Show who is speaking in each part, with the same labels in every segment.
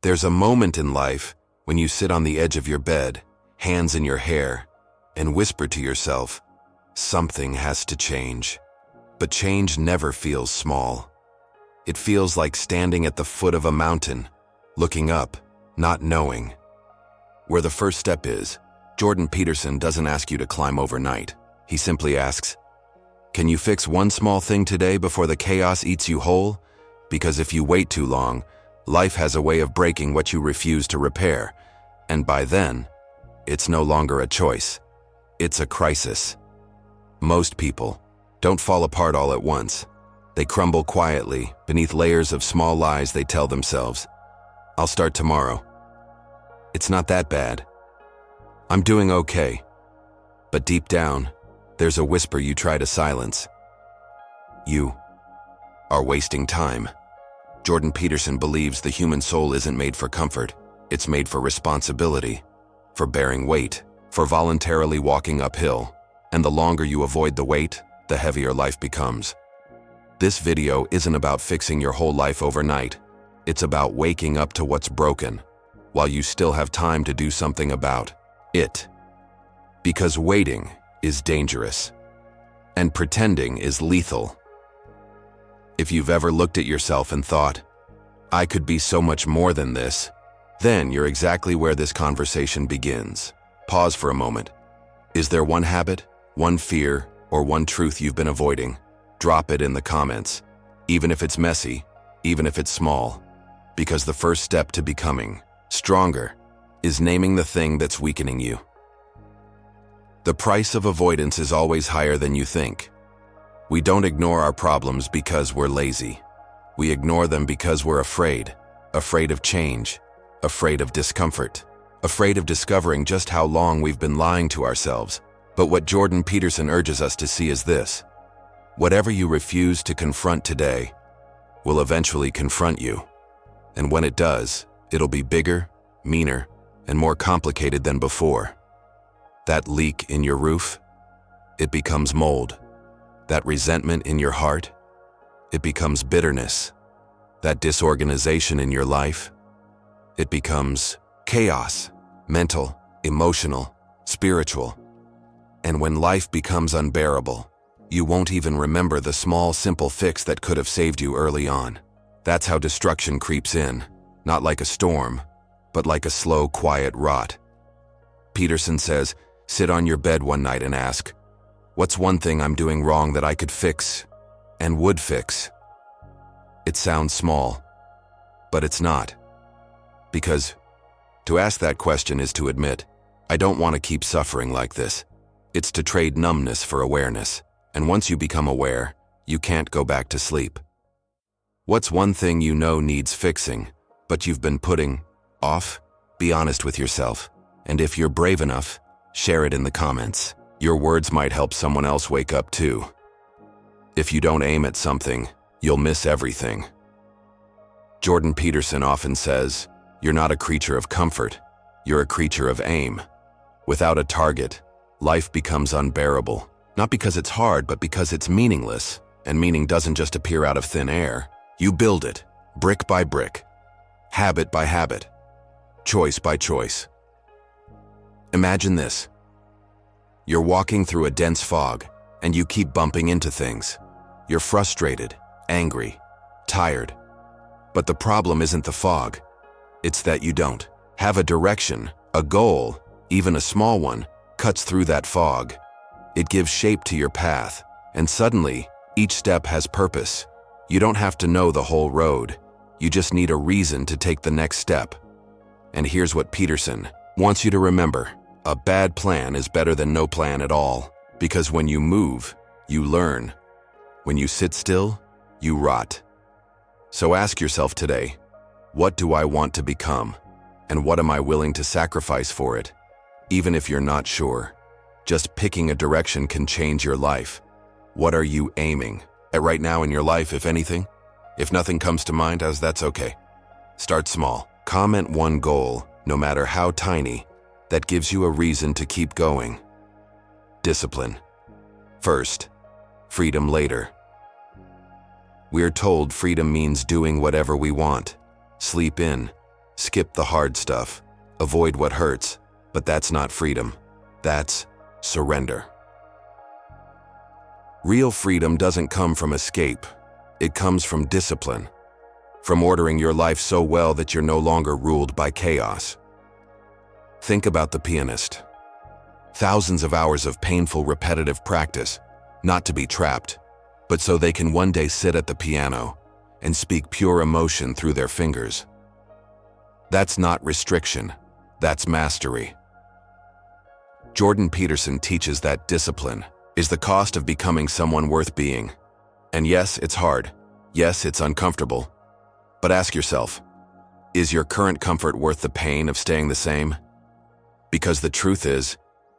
Speaker 1: There's a moment in life when you sit on the edge of your bed, hands in your hair, and whisper to yourself, something has to change. But change never feels small. It feels like standing at the foot of a mountain, looking up, not knowing. Where the first step is, Jordan Peterson doesn't ask you to climb overnight. He simply asks, can you fix one small thing today before the chaos eats you whole? Because if you wait too long, life has a way of breaking what you refuse to repair. And by then, it's no longer a choice. It's a crisis. Most people don't fall apart all at once. They crumble quietly beneath layers of small lies they tell themselves. I'll start tomorrow. It's not that bad. I'm doing okay. But deep down, there's a whisper you try to silence. You are wasting time. Jordan Peterson believes the human soul isn't made for comfort. It's made for responsibility, for bearing weight, for voluntarily walking uphill. And the longer you avoid the weight, the heavier life becomes. This video isn't about fixing your whole life overnight. It's about waking up to what's broken, while you still have time to do something about it. Because waiting is dangerous, and pretending is lethal. If you've ever looked at yourself and thought, I could be so much more than this, then you're exactly where this conversation begins. Pause for a moment. Is there one habit, one fear, or one truth you've been avoiding? Drop it in the comments, even if it's messy, even if it's small. Because the first step to becoming stronger is naming the thing that's weakening you. The price of avoidance is always higher than you think. We don't ignore our problems because we're lazy. We ignore them because we're afraid of change, afraid of discomfort, afraid of discovering just how long we've been lying to ourselves. But what Jordan Peterson urges us to see is this: whatever you refuse to confront today will eventually confront you. And when it does, it'll be bigger, meaner, and more complicated than before. That leak in your roof, it becomes mold. That resentment in your heart, it becomes bitterness. That disorganization in your life, it becomes chaos, mental, emotional, spiritual. And when life becomes unbearable, you won't even remember the small, simple fix that could have saved you early on. That's how destruction creeps in, not like a storm, but like a slow, quiet rot. Peterson says, sit on your bed one night and ask, what's one thing I'm doing wrong that I could fix and would fix? It sounds small, but it's not. Because to ask that question is to admit, I don't want to keep suffering like this. It's to trade numbness for awareness. And once you become aware, you can't go back to sleep. What's one thing you know needs fixing, but you've been putting off? Be honest with yourself. And if you're brave enough, share it in the comments. Your words might help someone else wake up too. If you don't aim at something, you'll miss everything. Jordan Peterson often says, you're not a creature of comfort, you're a creature of aim. Without a target, life becomes unbearable. Not because it's hard, but because it's meaningless. And meaning doesn't just appear out of thin air. You build it, brick by brick, habit by habit, choice by choice. Imagine this. You're walking through a dense fog, and you keep bumping into things. You're frustrated, angry, tired. But the problem isn't the fog. It's that you don't have a direction, a goal, even a small one, cuts through that fog. It gives shape to your path, and suddenly, each step has purpose. You don't have to know the whole road. You just need a reason to take the next step. And here's what Peterson wants you to remember. A bad plan is better than no plan at all. Because when you move, you learn. When you sit still, you rot. So ask yourself today, what do I want to become? And what am I willing to sacrifice for it? Even if you're not sure, just picking a direction can change your life. What are you aiming at right now in your life, if anything? If nothing comes to mind, that's okay. Start small. Comment one goal, no matter how tiny, that gives you a reason to keep going. Discipline first, freedom later. We're told freedom means doing whatever we want. Sleep in, Skip the hard stuff. Avoid what hurts. But that's not freedom. That's surrender. Real freedom doesn't come from escape. It comes from discipline. From ordering your life so well that you're no longer ruled by chaos. Think about the pianist. Thousands of hours of painful, repetitive practice, not to be trapped, but so they can one day sit at the piano and speak pure emotion through their fingers. That's not restriction, that's mastery. Jordan Peterson teaches that discipline is the cost of becoming someone worth being. And yes, it's hard. Yes, it's uncomfortable. But ask yourself, is your current comfort worth the pain of staying the same? Because the truth is,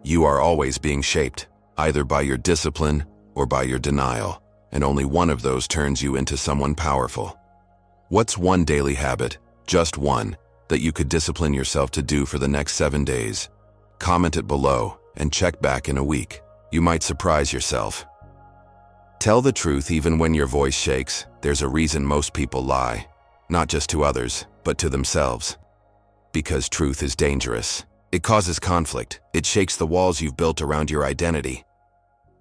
Speaker 1: you are always being shaped, either by your discipline or by your denial, and only one of those turns you into someone powerful. What's one daily habit, just one, that you could discipline yourself to do for the next 7 days? Comment it below and check back in a week. You might surprise yourself. Tell the truth even when your voice shakes. There's a reason most people lie, not just to others, but to themselves. Because truth is dangerous. It causes conflict. It shakes the walls you've built around your identity.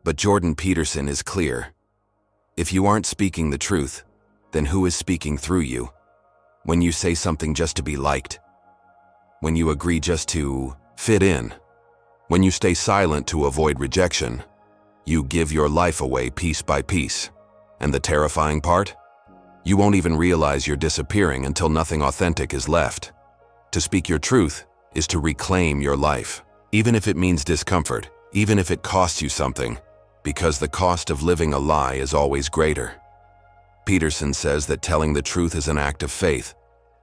Speaker 1: But Jordan Peterson is clear. If you aren't speaking the truth, then who is speaking through you? When you say something just to be liked, when you agree just to fit in, when you stay silent to avoid rejection, you give your life away piece by piece. And the terrifying part? You won't even realize you're disappearing until nothing authentic is left. To speak your truth is to reclaim your life, even if it means discomfort, even if it costs you something, because the cost of living a lie is always greater. Peterson says that telling the truth is an act of faith,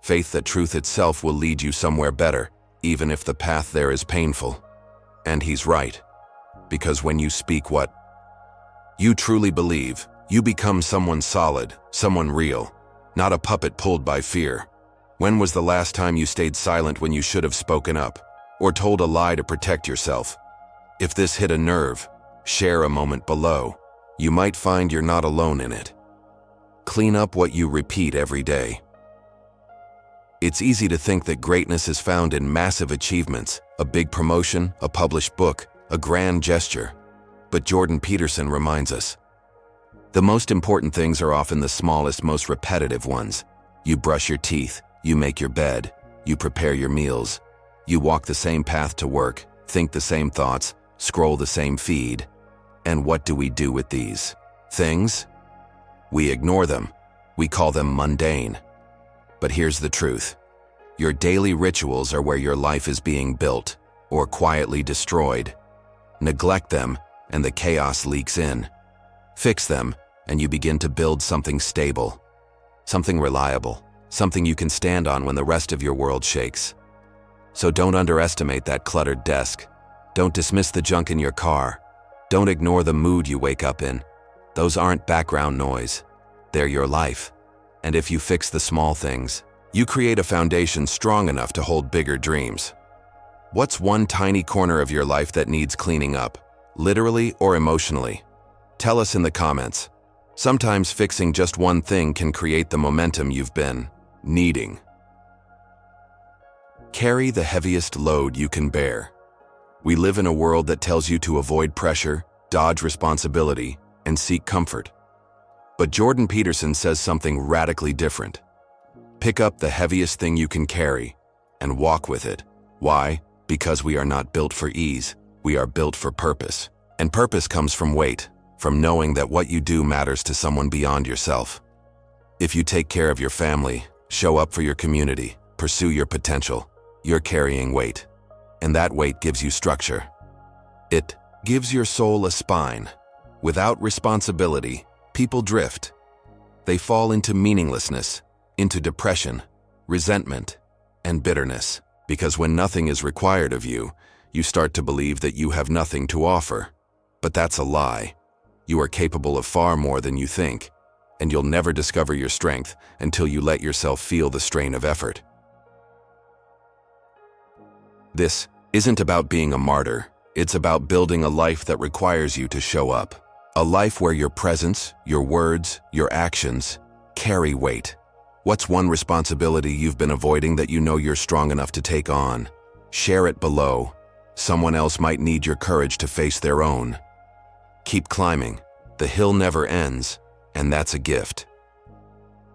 Speaker 1: faith that truth itself will lead you somewhere better, even if the path there is painful. And he's right, because when you speak what you truly believe, you become someone solid, someone real, not a puppet pulled by fear. When was the last time you stayed silent when you should have spoken up, or told a lie to protect yourself? If this hit a nerve, share a moment below. You might find you're not alone in it. Clean up what you repeat every day. It's easy to think that greatness is found in massive achievements, a big promotion, a published book, a grand gesture. But Jordan Peterson reminds us, the most important things are often the smallest, most repetitive ones. You brush your teeth, you make your bed, you prepare your meals, you walk the same path to work, think the same thoughts, scroll the same feed. And what do we do with these things? We ignore them. We call them mundane. But here's the truth. Your daily rituals are where your life is being built or quietly destroyed. Neglect them, and the chaos leaks in. Fix them, and you begin to build something stable, something reliable, something you can stand on when the rest of your world shakes. So don't underestimate that cluttered desk. Don't dismiss the junk in your car. Don't ignore the mood you wake up in. Those aren't background noise. They're your life. And if you fix the small things, you create a foundation strong enough to hold bigger dreams. What's one tiny corner of your life that needs cleaning up, literally or emotionally? Tell us in the comments. Sometimes fixing just one thing can create the momentum you've been needing. Carry the heaviest load you can bear. We live in a world that tells you to avoid pressure, dodge responsibility, and seek comfort. But Jordan Peterson says something radically different. Pick up the heaviest thing you can carry and walk with it. Why? Because we are not built for ease. We are built for purpose. And purpose comes from weight, from knowing that what you do matters to someone beyond yourself. If you take care of your family, show up for your community, pursue your potential, you're carrying weight. And that weight gives you structure. It gives your soul a spine. Without responsibility, people drift. They fall into meaninglessness, into depression, resentment, and bitterness. Because when nothing is required of you, you start to believe that you have nothing to offer. But that's a lie. You are capable of far more than you think, and you'll never discover your strength until you let yourself feel the strain of effort. This isn't about being a martyr. It's about building a life that requires you to show up. A life where your presence, your words, your actions carry weight. What's one responsibility you've been avoiding that you know you're strong enough to take on? Share it below. Someone else might need your courage to face their own. Keep climbing. The hill never ends, and that's a gift.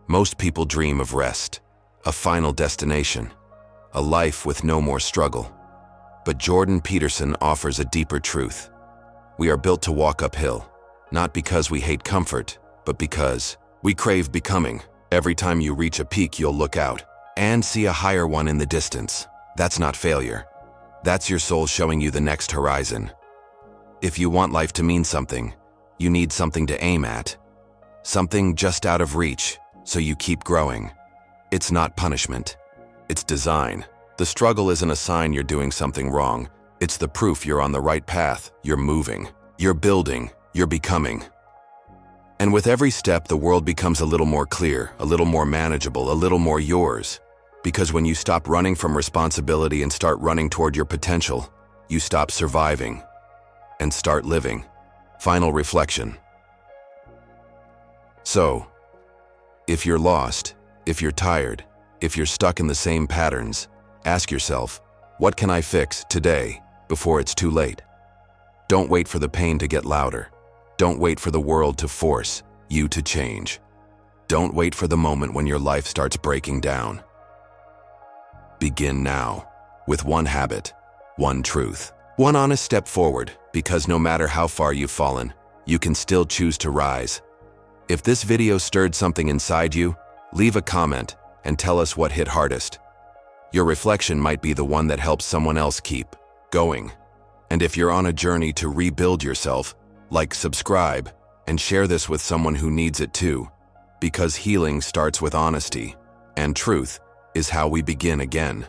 Speaker 1: Most people dream of rest, a final destination, a life with no more struggle. But Jordan Peterson offers a deeper truth. We are built to walk uphill, not because we hate comfort, but because we crave becoming. Every time you reach a peak, you'll look out and see a higher one in the distance. That's not failure. That's your soul showing you the next horizon. If you want life to mean something, you need something to aim at. Something just out of reach, so you keep growing. It's not punishment. It's design. The struggle isn't a sign you're doing something wrong. It's the proof you're on the right path. You're moving. You're building. You're becoming. And with every step, the world becomes a little more clear, a little more manageable, a little more yours. Because when you stop running from responsibility and start running toward your potential, you stop surviving and start living. Final reflection. So, if you're lost, if you're tired, if you're stuck in the same patterns, ask yourself, what can I fix today before it's too late? Don't wait for the pain to get louder. Don't wait for the world to force you to change. Don't wait for the moment when your life starts breaking down. Begin now, with one habit, one truth, one honest step forward, because no matter how far you've fallen, you can still choose to rise. If this video stirred something inside you, leave a comment and tell us what hit hardest. Your reflection might be the one that helps someone else keep going. And if you're on a journey to rebuild yourself, like, subscribe, and share this with someone who needs it too, because healing starts with honesty, and truth is how we begin again.